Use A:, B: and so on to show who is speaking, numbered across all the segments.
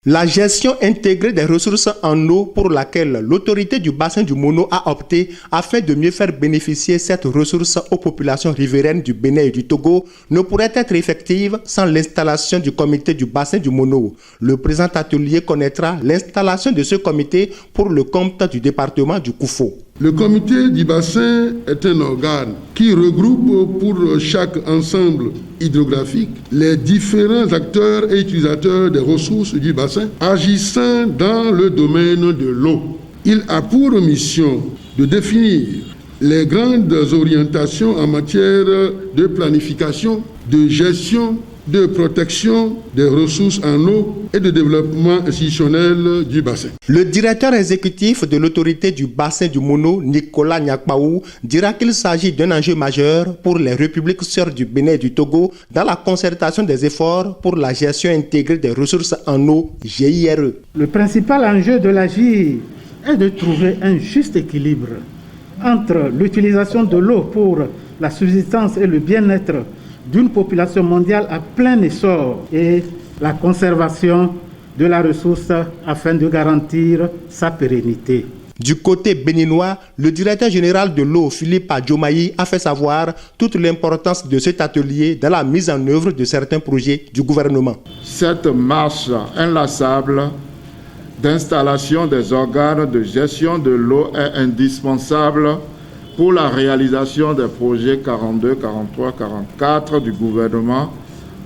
A: La gestion intégrée des ressources en eau pour laquelle l'autorité du bassin du Mono a opté afin de mieux faire bénéficier cette ressource aux populations riveraines du Bénin et du Togo ne pourrait être effective sans l'installation du comité du bassin du Mono. Le présent atelier connaîtra l'installation de ce comité pour le compte du département du Koufo.
B: Le comité du bassin est un organe qui regroupe pour chaque ensemble hydrographique les différents acteurs et utilisateurs des ressources du bassin agissant dans le domaine de l'eau. Il a pour mission de définir les grandes orientations en matière de planification, de gestion, de protection des ressources en eau et de développement institutionnel du bassin.
A: Le directeur exécutif de l'autorité du bassin du Mono, Nicolas Nyakpaou, dira qu'il s'agit d'un enjeu majeur pour les républiques sœurs du Bénin et du Togo dans la concertation des efforts pour la gestion intégrée des ressources en eau, GIRE.
C: Le principal enjeu de l'AGIR est de trouver un juste équilibre entre l'utilisation de l'eau pour la subsistance et le bien-être d'une population mondiale à plein essor et la conservation de la ressource afin de garantir sa pérennité.
A: Du côté béninois, le directeur général de l'eau, Philippe Adjomaï, a fait savoir toute l'importance de cet atelier dans la mise en œuvre de certains projets du gouvernement.
D: Cette marche inlassable d'installation des organes de gestion de l'eau est indispensable pour la réalisation des projets 42, 43, 44 du gouvernement,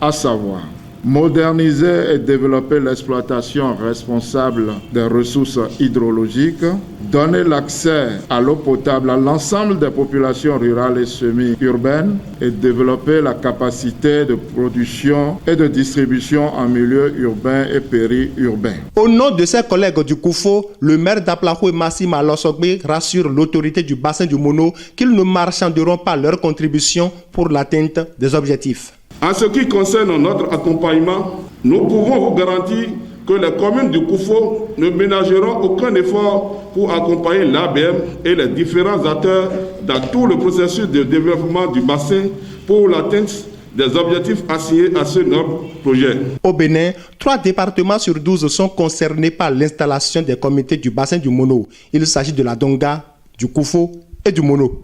D: à savoir moderniser et développer l'exploitation responsable des ressources hydrologiques, donner l'accès à l'eau potable à l'ensemble des populations rurales et semi-urbaines et développer la capacité de production et de distribution en milieu urbain et périurbain.
A: Au nom de ses collègues du Koufo, le maire d'Aplahou, Massima Losogbe, rassure l'autorité du bassin du Mono qu'ils ne marchanderont pas leur contribution pour l'atteinte des objectifs.
E: En ce qui concerne notre accompagnement, nous pouvons vous garantir que les communes du Koufo ne ménageront aucun effort pour accompagner l'ABM et les différents acteurs dans tout le processus de développement du bassin pour l'atteinte des objectifs assignés à ce noble projet.
A: Au Bénin, 3 départements sur 12 sont concernés par l'installation des comités du bassin du Mono. Il s'agit de la Donga, du Koufo et du Mono.